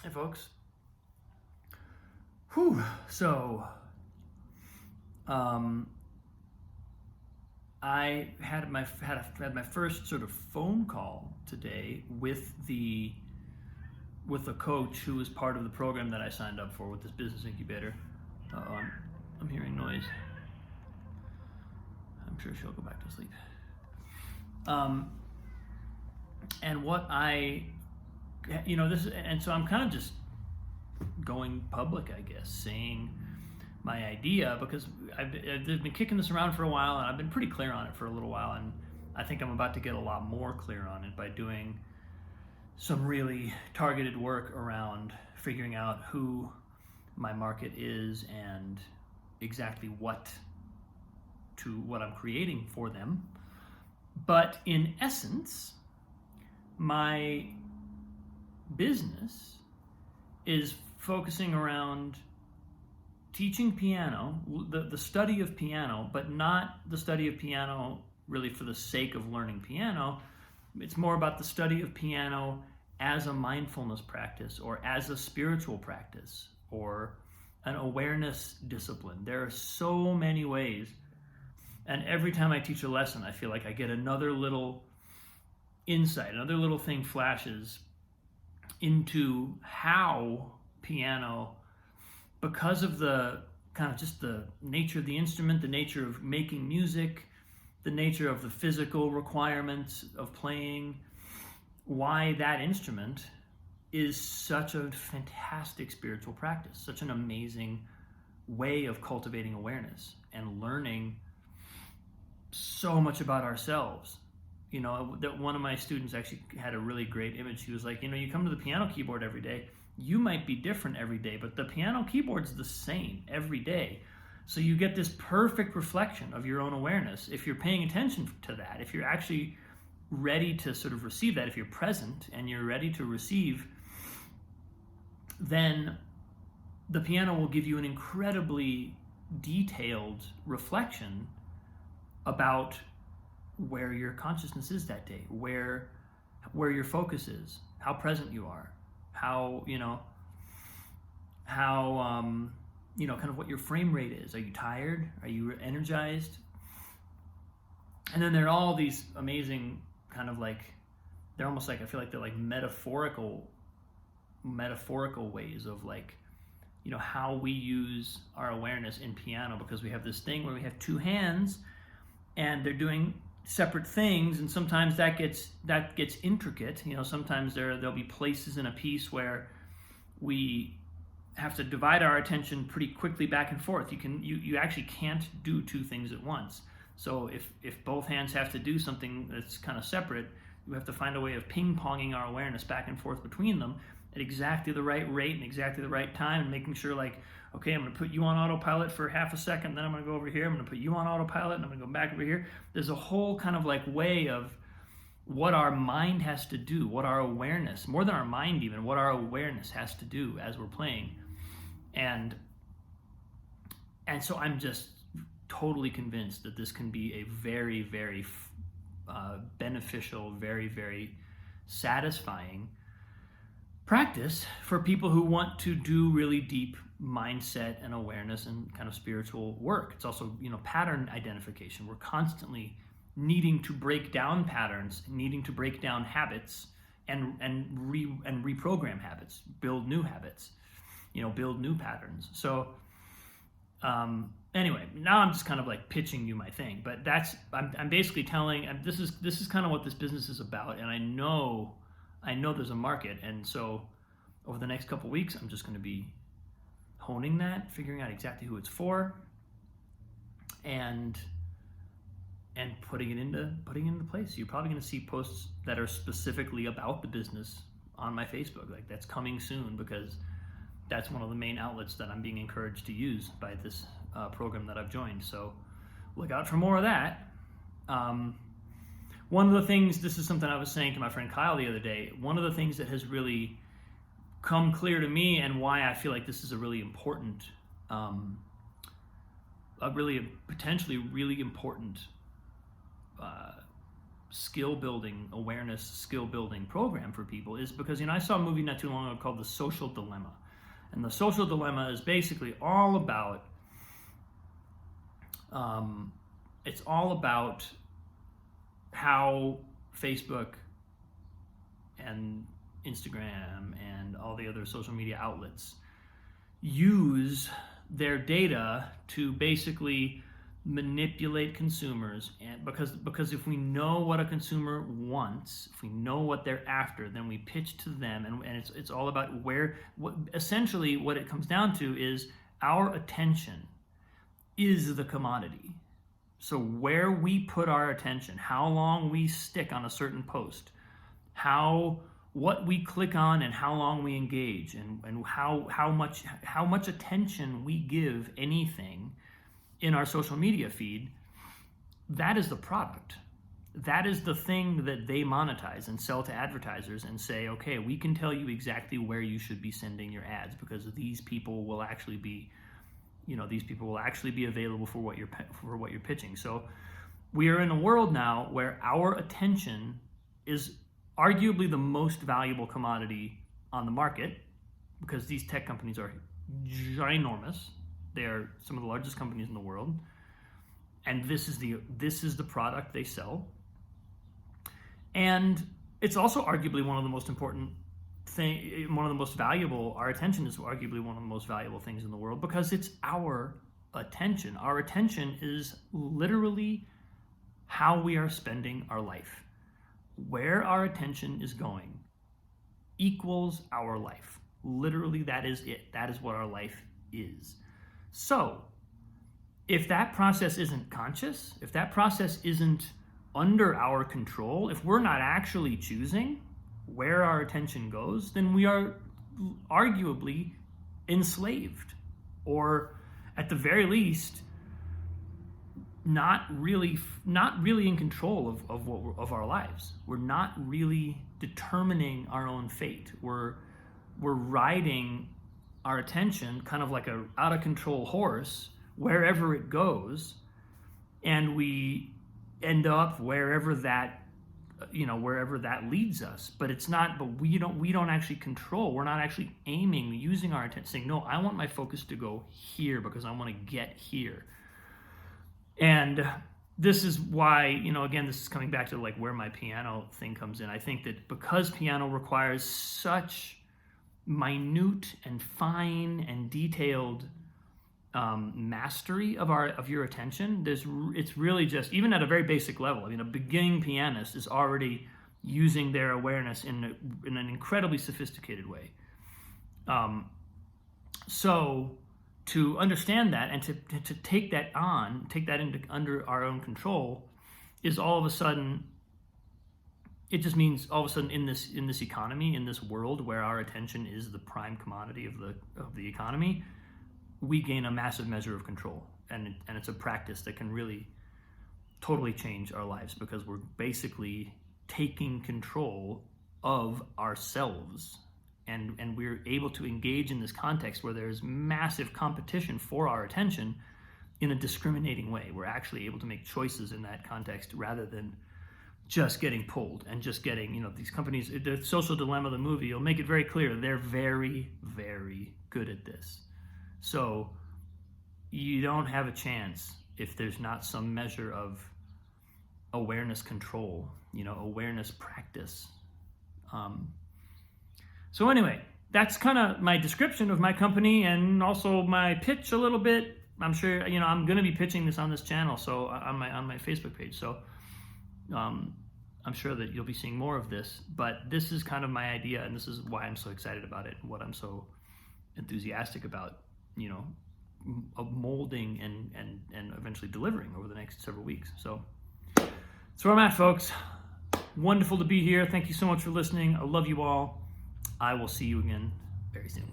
Hey folks. Whew. So, um, I had my first sort of phone call today with a coach who was part of the program that I signed up for with this business incubator. Uh-oh, I'm hearing noise. I'm sure she'll go back to sleep. Um, and what I, and so I'm kind of just going public, I guess, saying my idea because I've been kicking this around for a while and I've been pretty clear on it for a little while, and I think I'm about to get a lot more clear on it by doing some really targeted work around figuring out who my market is and exactly what I'm creating for them. But in essence, my business is focusing around teaching piano, the study of piano, but not the study of piano really for the sake of learning piano. It's more about the study of piano as a mindfulness practice or as a spiritual practice or an awareness discipline. There are so many ways. And every time I teach a lesson, I feel like I get another little insight, another little thing flashes into how piano, because of the kind of just the nature of the instrument, the nature of making music, the nature of the physical requirements of playing, why that instrument is such a fantastic spiritual practice, such an amazing way of cultivating awareness and learning so much about ourselves. You know, that one of my students actually had a really great image. He was like, you come to the piano keyboard every day. You might be different every day, but the piano keyboard's the same every day. So you get this perfect reflection of your own awareness if you're paying attention to that, if you're actually ready to sort of receive that, if you're present and you're ready to receive, then the piano will give you an incredibly detailed reflection about where your consciousness is that day, where your focus is, how present you are, how kind of what your frame rate is. Are you tired? Are you energized? And then there are all these amazing kind of like, they're almost like, I feel like they're like metaphorical ways of like, how we use our awareness in piano, because we have this thing where we have two hands and they're doing separate things, and sometimes that gets intricate. Sometimes there'll be places in a piece where we have to divide our attention pretty quickly back and forth. You actually can't do two things at once. So if both hands have to do something that's kind of separate, you have to find a way of ping-ponging our awareness back and forth between them at exactly the right rate and exactly the right time, and making sure like, okay, I'm going to put you on autopilot for half a second, then I'm going to go over here, I'm going to put you on autopilot, and I'm going to go back over here. There's a whole kind of like way of what our mind has to do, what our awareness, more than our mind even, what our awareness has to do as we're playing. And so I'm just totally convinced that this can be a very, very beneficial, very, very satisfying practice for people who want to do really deep mindset and awareness and kind of spiritual work. It's also, pattern identification. We're constantly needing to break down patterns, needing to break down habits and reprogram habits, build new habits, build new patterns. So anyway, now I'm just kind of like pitching you my thing, but I'm basically telling, this is kind of what this business is about, and I know there's a market, and so over the next couple weeks, I'm just going to be honing that, figuring out exactly who it's for, and putting it into place. You're probably going to see posts that are specifically about the business on my Facebook. Like, that's coming soon, because that's one of the main outlets that I'm being encouraged to use by this program that I've joined. So look out for more of that. One of the things, this is something I was saying to my friend Kyle the other day, one of the things that has really come clear to me, and why I feel like this is a really important, potentially really important skill building, awareness skill building program for people is because, I saw a movie not too long ago called The Social Dilemma. And The Social Dilemma is basically all about, it's all about how Facebook and Instagram and all the other social media outlets use their data to basically manipulate consumers, and because if we know what a consumer wants, if we know what they're after, then we pitch to them, and it's all about essentially what it comes down to is our attention is the commodity. So where we put our attention, how long we stick on a certain post, what we click on and how long we engage, and how much attention we give anything in our social media feed, that is the product. That is the thing that they monetize and sell to advertisers and say, okay, we can tell you exactly where you should be sending your ads because these people will actually be, available for what you're pitching. So we are in a world now where our attention is arguably the most valuable commodity on the market because these tech companies are ginormous. They are some of the largest companies in the world, and this is the product they sell. And it's also arguably one of the most important one of the most valuable. Our attention is arguably one of the most valuable things in the world because it's our attention. Our attention is literally how we are spending our life. Where our attention is going equals our life. Literally, that is it. That is what our life is. So, if that process isn't conscious, if that process isn't under our control, if we're not actually choosing where our attention goes, then we are arguably enslaved, or at the very least, not really in control of our lives. We're not really determining our own fate. We're riding our attention kind of like a out of control horse wherever it goes, and we end up wherever that leads us. But we don't actually control. We're not actually aiming, using our attention, saying, no, I want my focus to go here because I want to get here. And this is why, again, this is coming back to like where my piano thing comes in. I think that because piano requires such minute and fine and detailed mastery of your attention, it's really just, even at a very basic level, a beginning pianist is already using their awareness in an incredibly sophisticated way. So to understand that and to take that under our own control is all of a sudden, it just means all of a sudden in this economy, in this world where our attention is the prime commodity of the economy, we gain a massive measure of control, and it's a practice that can really totally change our lives because we're basically taking control of ourselves, and we're able to engage in this context where there's massive competition for our attention in a discriminating way. We're actually able to make choices in that context rather than just getting pulled and just getting, these companies. The Social Dilemma, the movie, will make it very clear they're very, very good at this. So you don't have a chance if there's not some measure of awareness control, awareness practice. So anyway, that's kind of my description of my company and also my pitch a little bit. I'm sure, I'm going to be pitching this on this channel, so on my Facebook page. So I'm sure that you'll be seeing more of this, but this is kind of my idea, and this is why I'm so excited about it, and what I'm so enthusiastic about, of molding and eventually delivering over the next several weeks. So that's where I'm at, folks. Wonderful to be here. Thank you so much for listening. I love you all. I will see you again very soon.